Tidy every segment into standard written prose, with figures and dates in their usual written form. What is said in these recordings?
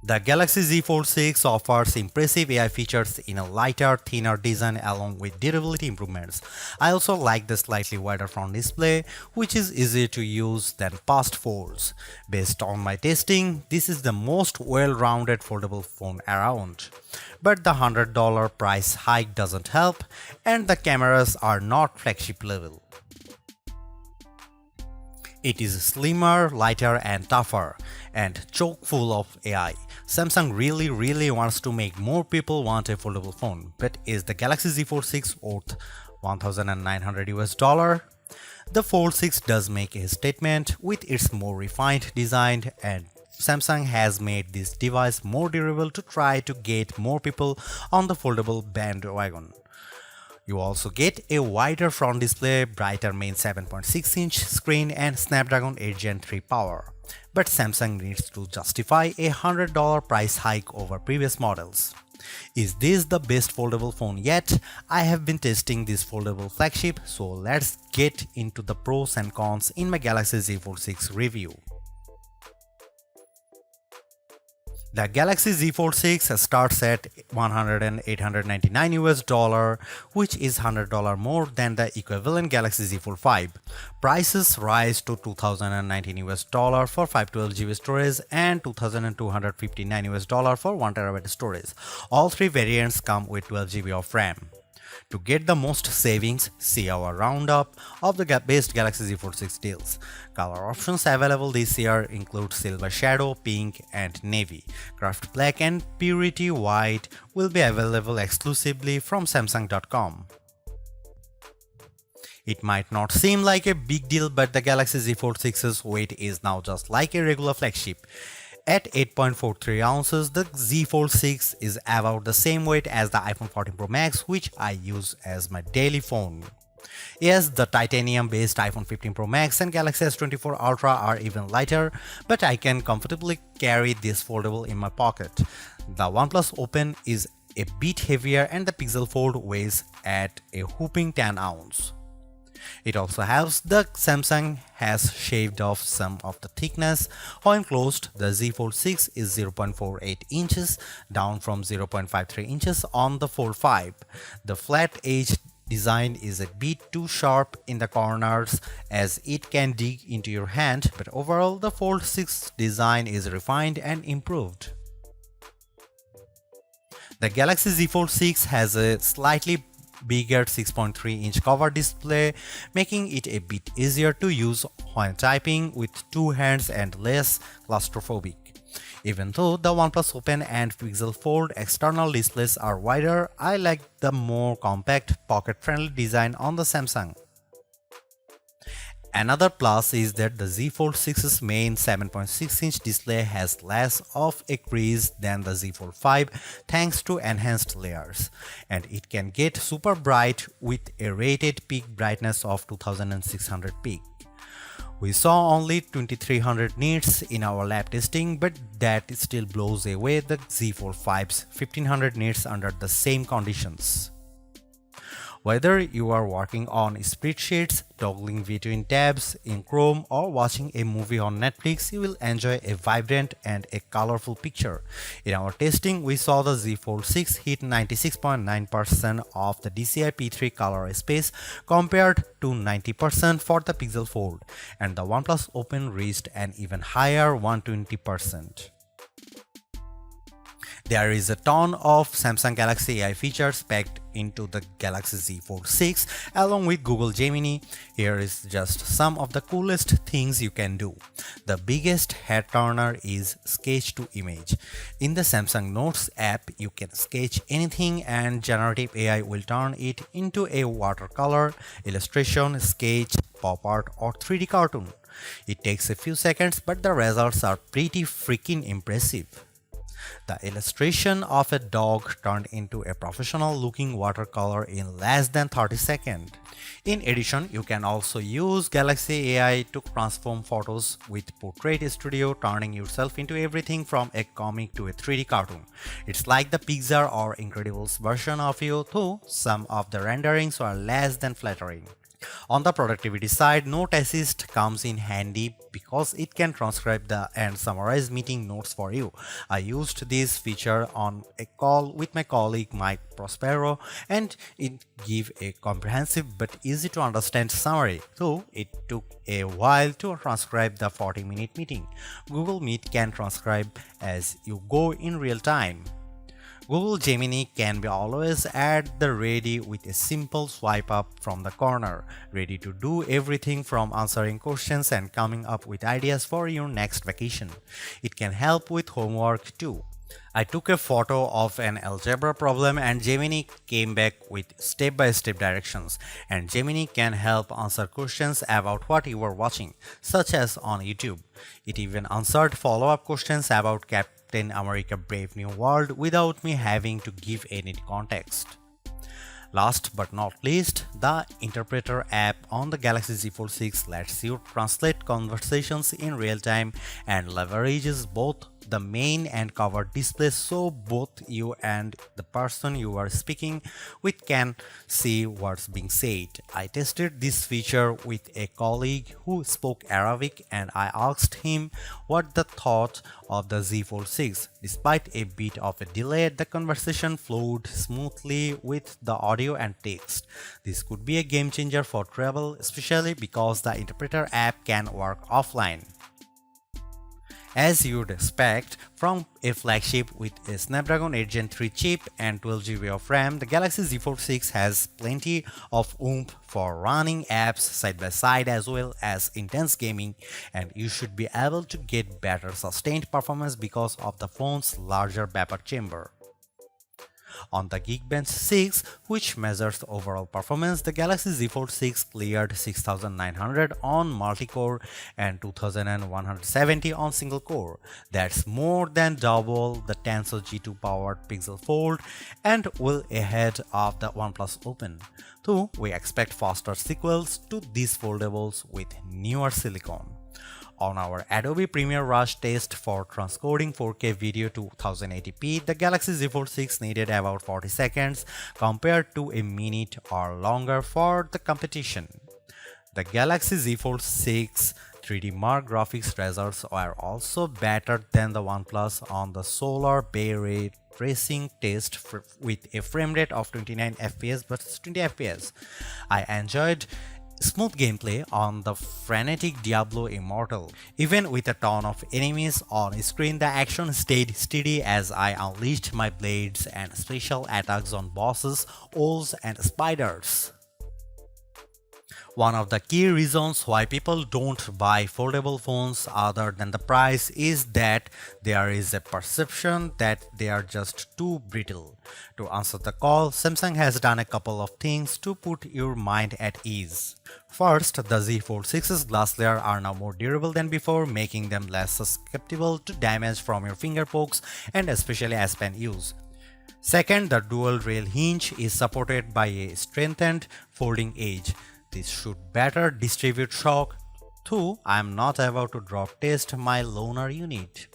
The Galaxy Z Fold 6 offers impressive AI features in a lighter, thinner design along with durability improvements. I also like the slightly wider front display, which is easier to use than past folds. Based on my testing, this is the most well-rounded foldable phone around. But the $100 price hike doesn't help, and the cameras are not flagship level. It is slimmer, lighter and tougher, and chock full of AI. Samsung really wants to make more people want a foldable phone, but is the Galaxy Z Fold 6 worth $1,900? The Fold 6 does make a statement with its more refined design, and Samsung has made this device more durable to try to get more people on the foldable bandwagon. You also get a wider front display, brighter main 7.6-inch screen and Snapdragon 8 Gen 3 power. But Samsung needs to justify a $100 price hike over previous models. Is this the best foldable phone yet? I have been testing this foldable flagship, so let's get into the pros and cons in my Galaxy Z Fold 6 review. The Galaxy Z Fold 6 starts at $1,899, which is $100 more than the equivalent Galaxy Z Fold 5. Prices rise to $2,019 for 512GB storage and $2,259 for 1TB storage. All three variants come with 12GB of RAM. To get the most savings, see our roundup of the best Galaxy Z Fold 6 deals. Color options available this year include Silver Shadow, Pink and Navy. Craft Black and Purity White will be available exclusively from Samsung.com. It might not seem like a big deal, but the Galaxy Z Fold 6's weight is now just like a regular flagship. At 8.43 ounces, the Z Fold 6 is about the same weight as the iPhone 14 Pro Max, which I use as my daily phone. Yes, the titanium-based iPhone 15 Pro Max and Galaxy S24 Ultra are even lighter, but I can comfortably carry this foldable in my pocket. The OnePlus Open is a bit heavier and the Pixel Fold weighs at a whopping 10 ounces. It also helps that Samsung has shaved off some of the thickness. When closed, the Z Fold 6 is 0.48 inches, down from 0.53 inches on the Fold 5. The flat edge design is a bit too sharp in the corners as it can dig into your hand, but overall the Fold 6 design is refined and improved. The Galaxy Z Fold 6 has a slightly bigger 6.3-inch cover display, making it a bit easier to use when typing with two hands and less claustrophobic. Even though the OnePlus Open and Pixel Fold external displays are wider, I like the more compact, pocket-friendly design on the Samsung. Another plus is that the Z Fold 6's main 7.6-inch display has less of a crease than the Z Fold 5 thanks to enhanced layers, and it can get super bright with a rated peak brightness of 2600 peak. We saw only 2300 nits in our lab testing, but that still blows away the Z Fold 5's 1500 nits under the same conditions. Whether you are working on spreadsheets, toggling between tabs in Chrome, or watching a movie on Netflix, you will enjoy a vibrant and a colorful picture. In our testing, we saw the Z Fold 6 hit 96.9% of the DCI P3 color space compared to 90% for the Pixel Fold, and the OnePlus Open reached an even higher 120%. There is a ton of Samsung Galaxy AI features packed into the Galaxy Z Fold 6 along with Google Gemini. Here is just some of the coolest things you can do. The biggest head turner is Sketch to Image. In the Samsung Notes app, you can sketch anything and generative AI will turn it into a watercolor, illustration, sketch, pop art or 3D cartoon. It takes a few seconds, but the results are pretty freaking impressive. The illustration of a dog turned into a professional-looking watercolor in less than 30 seconds. In addition, you can also use Galaxy AI to transform photos with Portrait Studio, turning yourself into everything from a comic to a 3D cartoon. It's like the Pixar or Incredibles version of you, though some of the renderings are less than flattering. On the productivity side, Note Assist comes in handy because it can transcribe and summarize meeting notes for you. I used this feature on a call with my colleague Mike Prospero, and it gave a comprehensive but easy to understand summary, though it took a while to transcribe the 40-minute meeting. Google Meet can transcribe as you go in real time. Google Gemini can be always at the ready with a simple swipe up from the corner, ready to do everything from answering questions and coming up with ideas for your next vacation. It can help with homework too. I took a photo of an algebra problem and Gemini came back with step-by-step directions, and Gemini can help answer questions about what you were watching, such as on YouTube. It even answered follow-up questions about Captain America Brave New World without me having to give any context. Last but not least, the Interpreter app on the Galaxy Z Fold 6 lets you translate conversations in real time and leverages both the main and cover displays so both you and the person you are speaking with can see what's being said. I tested this feature with a colleague who spoke Arabic and I asked him what the thought of the Z Fold 6. Despite a bit of a delay, the conversation flowed smoothly with the audio and text. This could be a game changer for travel, especially because the Interpreter app can work offline. As you'd expect from a flagship with a Snapdragon 8 Gen 3 chip and 12GB of RAM, the Galaxy Z Fold 6 has plenty of oomph for running apps side by side as well as intense gaming, and you should be able to get better sustained performance because of the phone's larger vapor chamber. On the Geekbench 6, which measures overall performance, the Galaxy Z Fold 6 cleared 6900 on multi-core and 2170 on single-core. That's more than double the Tensor G2 powered Pixel Fold and well ahead of the OnePlus Open. Though we expect faster sequels to these foldables with newer silicon. On our Adobe Premiere Rush test for transcoding 4K video to 1080p, the Galaxy Z Fold 6 needed about 40 seconds compared to a minute or longer for the competition. The Galaxy Z Fold 6 3D Mark graphics results are also better than the OnePlus on the Solar Bay Ray tracing test with a frame rate of 29 fps versus 20 fps. I enjoyed smooth gameplay on the frenetic Diablo Immortal. Even with a ton of enemies on screen, the action stayed steady as I unleashed my blades and special attacks on bosses, owls, and spiders. One of the key reasons why people don't buy foldable phones other than the price is that there is a perception that they are just too brittle. To answer the call, Samsung has done a couple of things to put your mind at ease. First, the Z Fold 6's glass layer are now more durable than before, making them less susceptible to damage from your finger pokes and especially as pen use. Second, the dual rail hinge is supported by a strengthened folding edge. This should better distribute shock, though I am not about to drop test my loaner unit.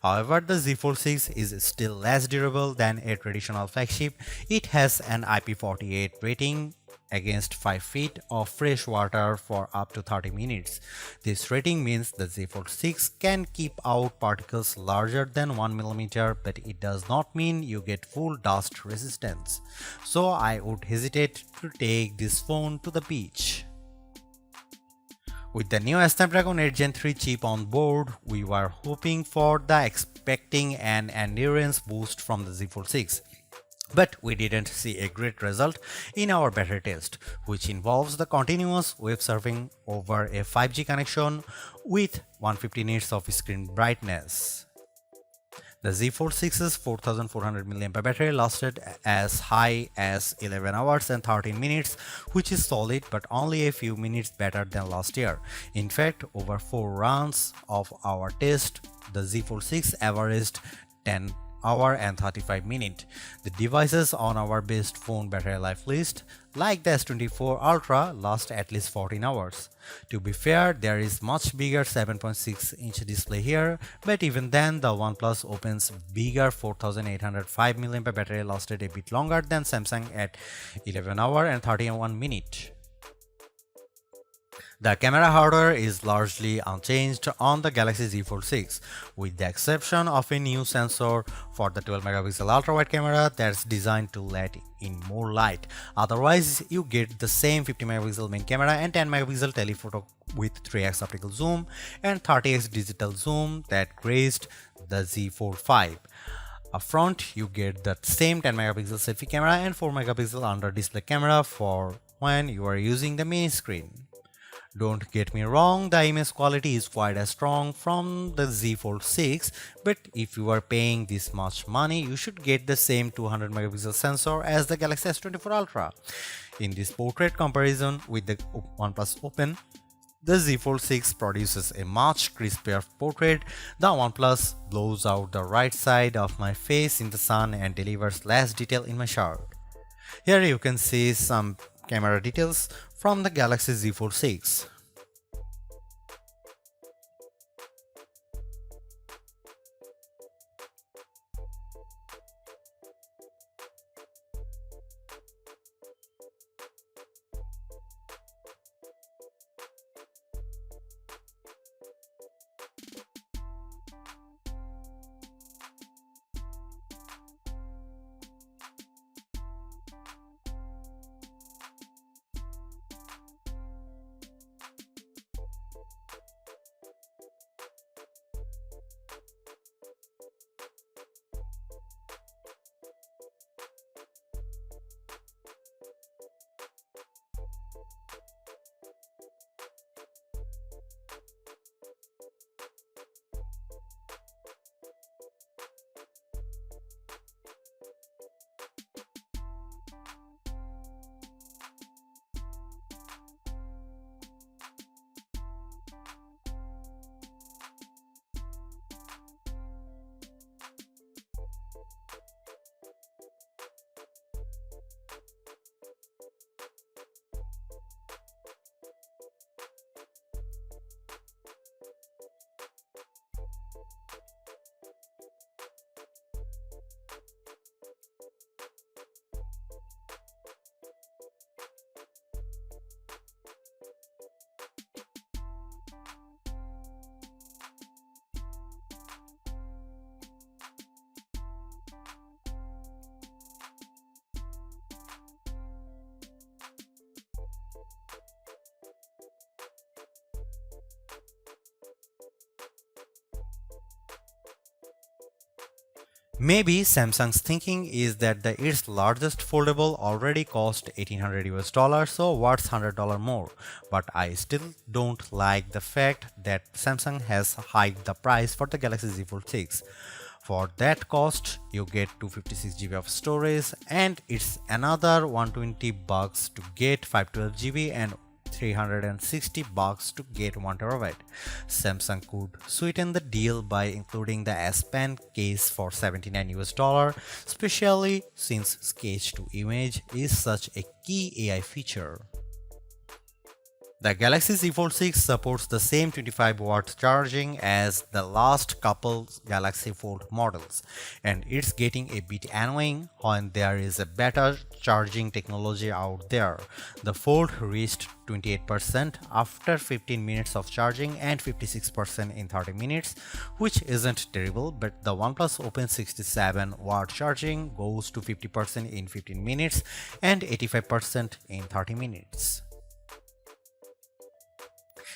However, the Z Fold 6 is still less durable than a traditional flagship. It has an IP48 rating against 5 feet of fresh water for up to 30 minutes. This rating means the Z Fold 6 can keep out particles larger than 1 mm, but it does not mean you get full dust resistance. So I would hesitate to take this phone to the beach. With the new Snapdragon 8 Gen 3 chip on board, we were hoping for the expecting an endurance boost from the Z Fold 6. But we didn't see a great result in our battery test, which involves the continuous web surfing over a 5G connection with 150 nits of screen brightness. The Z Fold 6's 4400 mAh battery lasted as high as 11 hours and 13 minutes, which is solid but only a few minutes better than last year. In fact, over 4 rounds of our test, the Z Fold 6 averaged 10 hour and 35 minutes. The devices on our best phone battery life list, like the S24 Ultra, last at least 14 hours. To be fair, there is much bigger 7.6-inch display here, but even then the OnePlus Open's bigger 4805 mAh battery lasted a bit longer than Samsung at 11 hour and 31 minutes. The camera hardware is largely unchanged on the Galaxy Z Fold 6, with the exception of a new sensor for the 12 megapixel ultra-wide camera that's designed to let in more light. Otherwise, you get the same 50 megapixel main camera and 10 megapixel telephoto with 3x optical zoom and 30x digital zoom that graced the Z Fold 5. Up front, you get the same 10 megapixel selfie camera and 4 megapixel under display camera for when you are using the mini screen. Don't get me wrong, the image quality is quite as strong from the Z Fold 6, but if you are paying this much money, you should get the same 200 megapixel sensor as the Galaxy S24 Ultra. In this portrait comparison with the OnePlus Open, the Z Fold 6 produces a much crispier portrait. The OnePlus blows out the right side of my face in the sun and delivers less detail in my shirt. Here you can see some camera details from the Galaxy Z Fold 6. Maybe Samsung's thinking is that its largest foldable already cost $1800, so what's $100 more? But I still don't like the fact that Samsung has hiked the price for the Galaxy Z Fold 6. For that cost, you get 256 GB of storage, and it's another $120 to get 512 GB and $360 to get 1 terabyte. Samsung could sweeten the deal by including the S Pen case for $79, especially since sketch to image is such a key AI feature. The Galaxy Z Fold 6 supports the same 25-watt charging as the last couple Galaxy Fold models, and it's getting a bit annoying when there is a better charging technology out there. The Fold reached 28% after 15 minutes of charging and 56% in 30 minutes, which isn't terrible, but the OnePlus Open 67-watt charging goes to 50% in 15 minutes and 85% in 30 minutes.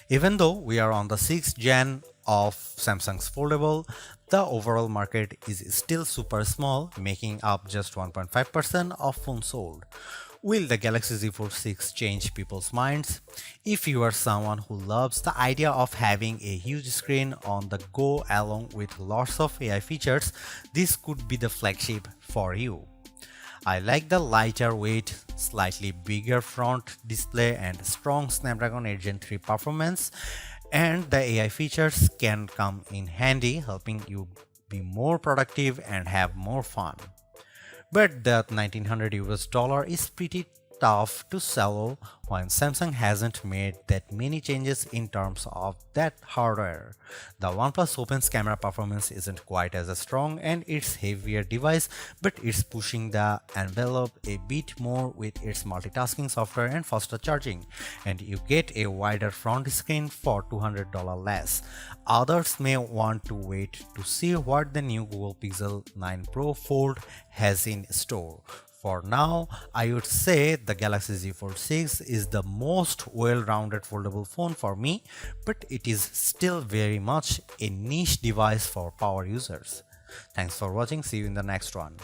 Even though we are on the 6th gen of Samsung's foldable, the overall market is still super small, making up just 1.5% of phones sold. Will the Galaxy Z Fold 6 change people's minds? If you are someone who loves the idea of having a huge screen on the go along with lots of AI features, this could be the flagship for you. I like the lighter weight, slightly bigger front display and strong Snapdragon 8 Gen 3 performance, and the AI features can come in handy, helping you be more productive and have more fun. But the $1900 is pretty tough to swallow when Samsung hasn't made that many changes in terms of that hardware. The OnePlus Open's camera performance isn't quite as strong and it's heavier device, but it's pushing the envelope a bit more with its multitasking software and faster charging, and you get a wider front screen for $200 less. Others may want to wait to see what the new Google Pixel 9 Pro Fold has in store. For now, I would say the Galaxy Z Fold 6 is the most well-rounded foldable phone for me, but it is still very much a niche device for power users. Thanks for watching. See you in the next one.